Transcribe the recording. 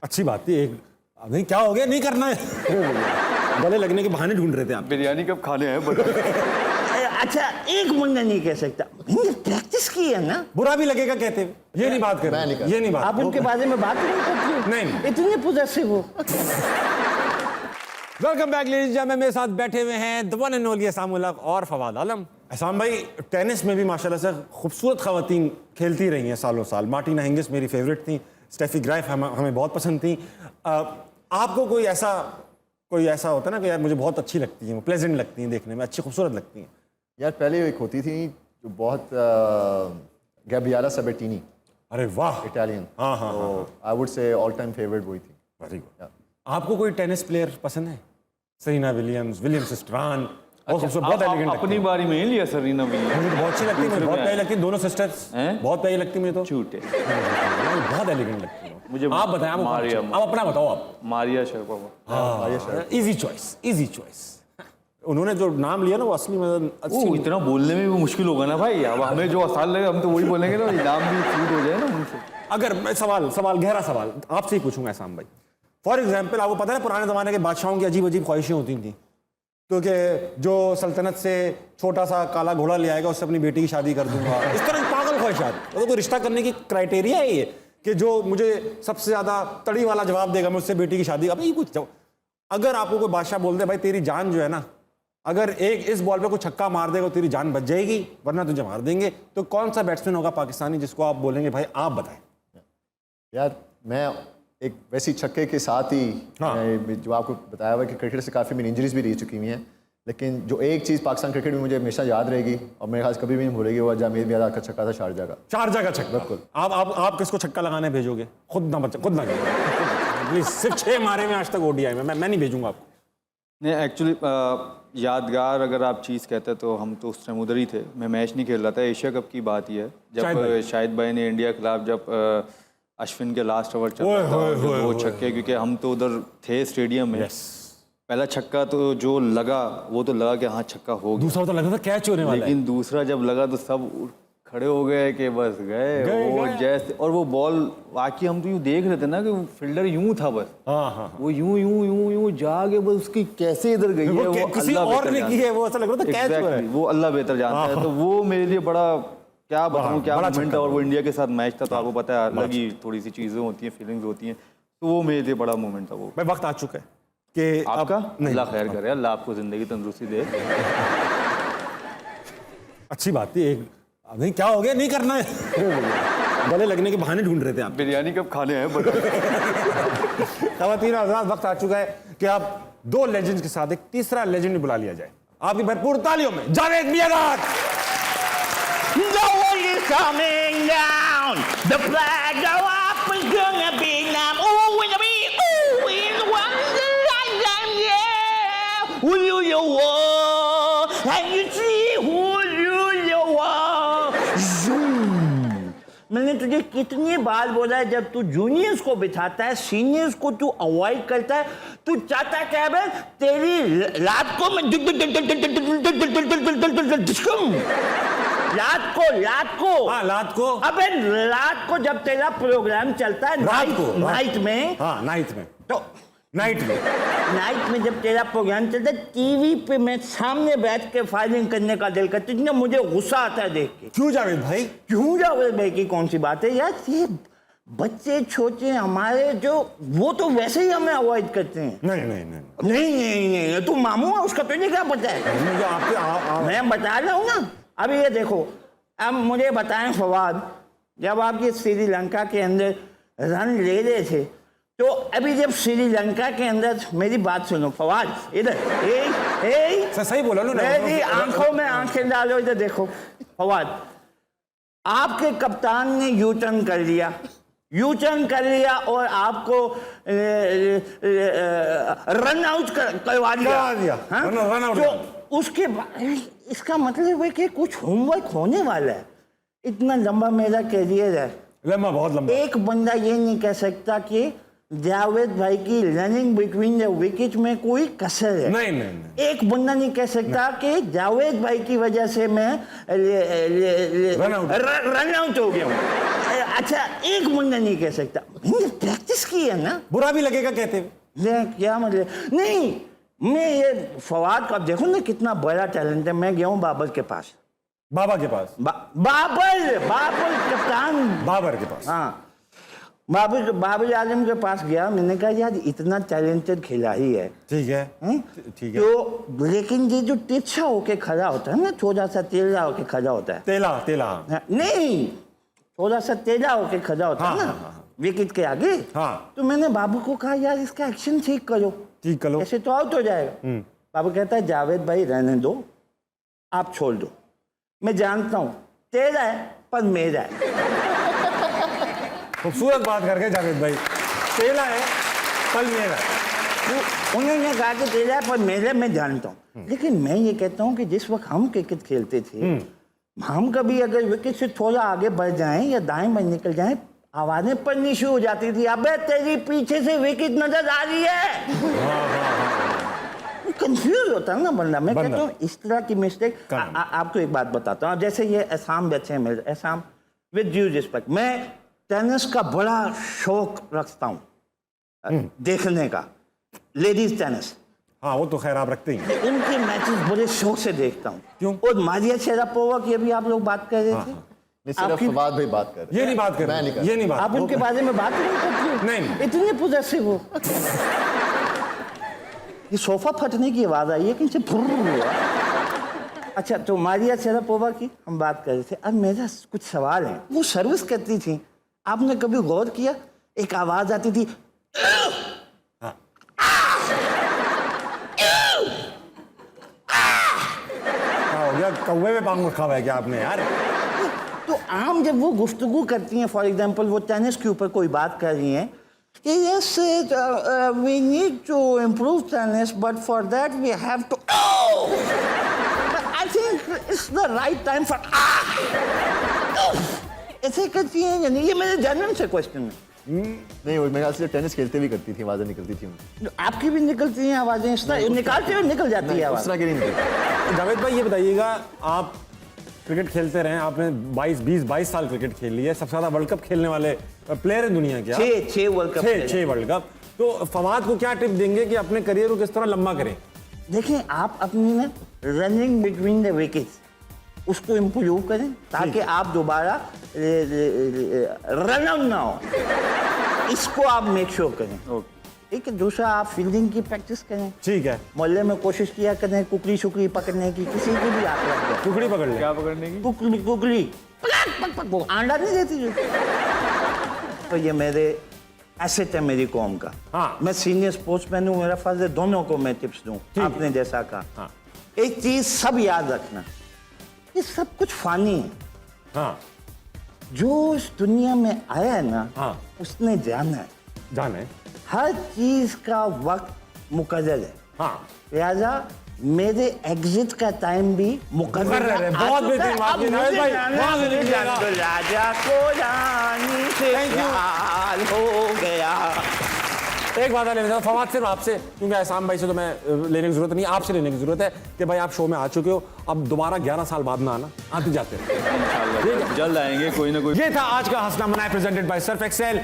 अच्छी बात थी। एक नहीं, क्या हो गया, नहीं करना है। गले लगने के बहाने ढूंढ रहे थे आप। बिरयानी कब खाने हैं बता। अच्छा एक बंदा नहीं कह सकता, मैंने प्रैक्टिस की है ना। बुरा भी लगेगा कहते हुए। ये नहीं बात कर, मैं नहीं कर- ये नहीं बात। आप उनके बारे में बात नहीं करते? नहीं। इतने पोजेसिव हो। वेलकम बैक लेडीज एंड मेरे साथ बैठे हुए हैं the one and only अहसाम ul Haq और फवाद आलम। अहसाम भाई, टेनिस में भी माशाल्लाह से खूबसूरत खवातीन खेलती रही हैं सालों साल। मार्टिना हिंगिस मेरी फेवरेट थी, स्टेफी ग्राइफ हमें बहुत पसंद थी। आपको कोई ऐसा होता है ना कि यार मुझे बहुत अच्छी लगती है, वो प्लेजेंट लगती हैं देखने में, अच्छी खूबसूरत लगती हैं? यार पहले एक होती थी जो बहुत गैब्रिएला सैबेटिनी, अरे वाह, इटालियन। हाँ हाँ, I would say all time favourite वही थी। Very good. आपको कोई टेनिस प्लेयर पसंद है? सेरेना विलियम्स स्ट्रान, बहुत एलिगेंट अपनी बारी में ही लिया सरीना विलियम्स। मुझे तो बहुत अच्छी लगती है, मुझे बहुत प्यारी लगती है। दोनों सिस्टर्स बहुत प्यारी लगती है मुझे तो। झूठे। बहुत एलिगेंट लगती है मुझे आप बताएं, आप अपना बताओ आप। मारिया शरापोवा। Easy choice. उन्होंने जो नाम लिया ना वो असली में वो इतना बोलने में भी मुश्किल होगा ना भाई। अब हमें जो आसान लगे हम तो वही बोलेंगे ना, नाम भी छूट हो जाए ना उनसे। अगर मैं सवाल गहरा सवाल आपसे ही पूछूंगा एहसान भाई। फॉर एग्जाम्पल, आपको पता है ना पुराने ज़माने के बादशाहों की अजीब अजीब ख्वाहिशें होती थी, तो कि जो सल्तनत से छोटा सा काला घोड़ा ले आएगा उससे अपनी बेटी की शादी कर दूंगा, इस तरह की पागल ख्वाहिशात। तो कोई रिश्ता करने की क्राइटेरिया है ये कि जो मुझे सबसे ज़्यादा तड़ी वाला जवाब देगा मैं उससे बेटी की शादी? अब ये कुछ अगर आपको कोई बादशाह बोल दे भाई तेरी जान जो है ना, अगर एक इस बॉल पे कोई छक्का मार देगा तेरी जान बच जाएगी वरना तुझे मार देंगे, तो कौन सा बैट्समैन होगा पाकिस्तानी जिसको आप बोलेंगे भाई आप बताएं? यार मैं एक वैसी छक्के के साथ ही जो आपको बताया हुआ कि क्रिकेट से काफ़ी मेरी इंजरीज भी रह चुकी हुई हैं, लेकिन जो एक चीज़ पाकिस्तान क्रिकेट में मुझे हमेशा याद रहेगी और मेरे ख्याल से कभी भी नहीं भूलेगी, वो जावेद मियां का छक्का था शारजा का। शारजा का छक्का, बिल्कुल। आप किसको छक्का लगाने भेजोगे? खुद ना प्लीज। सिर्फ 6 मारे में आज तक ओडीआई में, मैं नहीं भेजूंगा आपको। नहीं एक्चुअली यादगार अगर आप चीज़ कहते तो हम तो उस टाइम उधर ही थे। मैं मैच नहीं खेल रहा था, एशिया कप की बात ही है जब शाहिद भाई ने इंडिया के खिलाफ जब अश्विन के लास्ट ओवर चल रहा था वो छक्के, क्योंकि हम तो उधर थे स्टेडियम में। पहला छक्का तो जो लगा वो तो लगा कि हाँ छक्का हो गया, दूसरा तो लगा था कैच होने वाला है, लेकिन दूसरा जब लगा तो सब खड़े हो गए कि बस गए वो जैसे। और वो बॉल वाकई हम तो यूँ देख रहे थे ना कि वो फील्डर यूं था बस, वो यूं जाके बस उसकी कैसे इधर गई है वो किसी और ने की है, वो ऐसा लग रहा था कैच हुआ है। वो अल्लाह बेहतर जानता है। तो वो मेरे लिए बड़ा क्या बताऊँ क्या मोमेंट था। और वो इंडिया के साथ मैच था तो आपको पता है अलग ही थोड़ी सी चीज़ें होती हैं, फीलिंग्स होती हैं, तो वो मेरे लिए बड़ा मोमेंट था वो। भाई वक्त आ चुका है कि आपका अल्लाह खैर करे, अल्लाह आपको ज़िंदगी तंदुरुस्ती दे। अच्छी बात थी। एक नहीं, क्या हो गया, नहीं करना है। गले लगने के बहाने ढूंढ रहे थे आप। बिरयानी कब खाने हैं बता। ख़वातीन हज़रात, वक्त आ चुका है कि आप 2 लेजेंड्स के साथ एक तीसरा लेजेंड बुला लिया जाए। आपकी भरपूर तालियों में जावेद मियां। The world is coming down. The flag go up is gonna be now. Oh, in the be, oh, in the wonderland, yeah. Who you are, and you see who you are. Zoom. मैंने तुझे कितनी बार बोला है, जब तू juniors को बिठाता है seniors को तू अवॉइड करता है, तू चाहता क्या है तेरी रात को मैं रात को अबे रात को जब तेरा प्रोग्राम चलता है नाइट में तो नाइट में जब तेरा प्रोग्राम चलता है टीवी पे मैं सामने बैठ के फायरिंग करने का दिल करता है, मुझे गुस्सा आता है देख के। क्यों जावेद भाई की कौन सी बात है यार? ये बच्चे छोटे हमारे जो वो तो वैसे ही हमें अवॉइड करते हैं। नहीं तू मामू है उसका, तुझे क्या पता है? मैं बता रहा हूँ ना। अभी ये देखो, अब मुझे बताएं फवाद, जब आप ये श्रीलंका के अंदर रन ले रहे थे, तो अभी जब श्रीलंका के अंदर, मेरी बात सुनो फवाद, इधर सही बोला ना, मेरी आंखों में आंखें डालो, इधर देखो फवाद, आपके कप्तान ने यू टर्न कर लिया और आपको रन आउट करवा दिया। तो उसके बाद इसका मतलब है कि कुछ होमवर्क होने वाला है। इतना लंबा मेरा कैरियर है, बहुत लंबा। एक बंदा ये नहीं कह सकता कि जावेद भाई की रनिंग बिटवीन द विकेट में कोई कसर है। नहीं नहीं नहीं, एक बंदा नहीं कह सकता कि जावेद भाई की वजह से मैं रन आउट हो गया हूँ। अच्छा, एक बंदा नहीं कह सकता। मैंने प्रैक्टिस की है ना। बुरा भी लगेगा कहते हुए। ले क्या मतलब, नहीं मैं ये फवाद का देखो ना कितना बड़ा टैलेंट है। मैं गया हूँ बाबर के पास, बाबा के पास, बाबर कप्तान बाबर के पास। हाँ, बाबर आजम के पास गया। मैंने कहा यार इतना टैलेंटेड खिलाड़ी है, ठीक है, ठीक है। तो लेकिन ये जो तिरछा होके खड़ा होता है ना, थोड़ा सा टेढ़ा होके खड़ा होता है। तेला तेला। हाँ, नहीं, थोड़ा सा टेढ़ा होके खड़ा होता है ना विकेट के आगे। हाँ। तो मैंने बाबू को कहा यार इसका एक्शन ठीक करो, ठीक करो, ऐसे तो आउट हो जाएगा। बाबू कहता है जावेद भाई रहने दो, आप छोड़ दो, मैं जानता हूँ तेरा है पर मेरा है। खूबसूरत बात करके जावेद भाई, तेला है कल मेरा है। तो उन्होंने कहा कि तेरा है पर मेरा, मैं जानता हूँ। लेकिन मैं ये कहता हूँ कि जिस वक्त हम क्रिकेट खेलते थे, हम कभी अगर विकेट से थोड़ा आगे बढ़ जाएं या दाएं बाएं निकल जाएं, आवाजें पड़नी शुरू हो जाती थी, अबे तेरी पीछे से विकेट नजर आ रही है। कंफ्यूज होता है ना बंदा। मैं कहता हूँ इस तरह की मिस्टेक। आपको एक बात बताता हूँ, जैसे ये असम बच्चे मिल, असम विद ड्यू रिस्पेक्ट, मैं टेनिस का बड़ा शौक रखता हूँ देखने का, लेडीज टेनिस। हाँ वो तो खैर आप रखते ही। उनके मैचेस बड़े शौक से देखता हूँ। क्यों? और मारिया शेरापोवा की अभी आप लोग बात कर रहे थे। नहीं, सिर्फ फवाद भाई बात कर रहे हैं। ये नहीं बात कर मैं नहीं कर ये नहीं बात। आप उनके बारे में बात नहीं करते? नहीं। इतने पोजेसिव हो। ये सोफा फटने की आवाज आई है, कहीं से फुर्र हुआ। अच्छा, तो मारिया शेरापोवा की हम बात कर रहे थे। अब मेरा कुछ सवाल है। वो सर्विस करती थी, आपने कभी गौर किया? एक आवाज आती थी, हो गया, कौवे में पांव रखा हुआ है क्या आपने यार? तो आम जब वो गुफ्तगू करती हैं, फॉर एग्जांपल वो टेनिस के ऊपर कोई बात कर रही हैं कि yes we need to improve tennis but for that we have to, I think it's the right time for, ऐसे करती हैं यानी? ये मेरे जन्म से क्वेश्चन है। नहीं, वो मेरे ख्याल से टेनिस खेलते भी करती थी, आवाजें निकलती थी उनकी। आपकी भी निकलती हैं आवाजें? इस तरह निकालते हुए निकल जाती है उस आवाज? तरह की नहीं निकलती। जावेद भाई ये बताइएगा, आप क्रिकेट खेलते रहे, आपने 22 साल क्रिकेट खेल लिया, सबसे ज्यादा वर्ल्ड कप खेलने वाले प्लेयर हैं दुनिया के। 6 वर्ल्ड कप, 6 वर्ल्ड कप। तो फवाद को क्या टिप देंगे कि अपने करियर को किस तरह लंबा करें? देखें, आप अपनी ना रनिंग बिटवीन द विकेट्स उसको इम्प्रूव करें ताकि आप दोबारा रन आउट ना हो, इसको आप मेक श्योर करें। ठीक है। दूसरा, आप फील्डिंग की प्रैक्टिस करें। ठीक है। मोहल्ले में कोशिश किया करें कुकड़ी शुकड़ी पकड़ने की, किसी की भी आप लग जाए। टुकड़ी पकड़ ले। क्या पकड़ने की? कुकड़ी वो अंडा नहीं देती जो। तो ये मेरे एसेट है मेरी कौम का। हाँ। मैं सीनियर स्पोर्ट्समैन हूँ, मेरा फर्ज है दोनों को मैं टिप्स दूं। आपने जैसा कहा। हाँ। एक चीज सब याद रखना, ये सब कुछ फानी है। हाँ। जो इस दुनिया में आया है ना, हाँ। उसने जाना है। जाने। हर चीज का वक्त मुकर्रर है। हाँ। लिहाजा मेरे एग्जिट का टाइम भी मुकर्रर है। बहुत बेहतरीन बात की नावेद भाई, बहुत बेहतरीन लगा। राजा को रानी से प्यार हो गया। एक बात लेना चाहता फवाद, सिर्फ आपसे, क्योंकि एहसान भाई से तो मैं लेने की जरूरत नहीं, आपसे लेने की जरूरत है कि भाई आप शो में आ चुके हो, अब दोबारा 11 साल बाद ना आना, आते जाते इंशाल्लाह जल्द आएंगे कोई ना कोई। ये था आज का हंसना मनाए प्रेजेंटेड बाय सर्फ एक्सेल।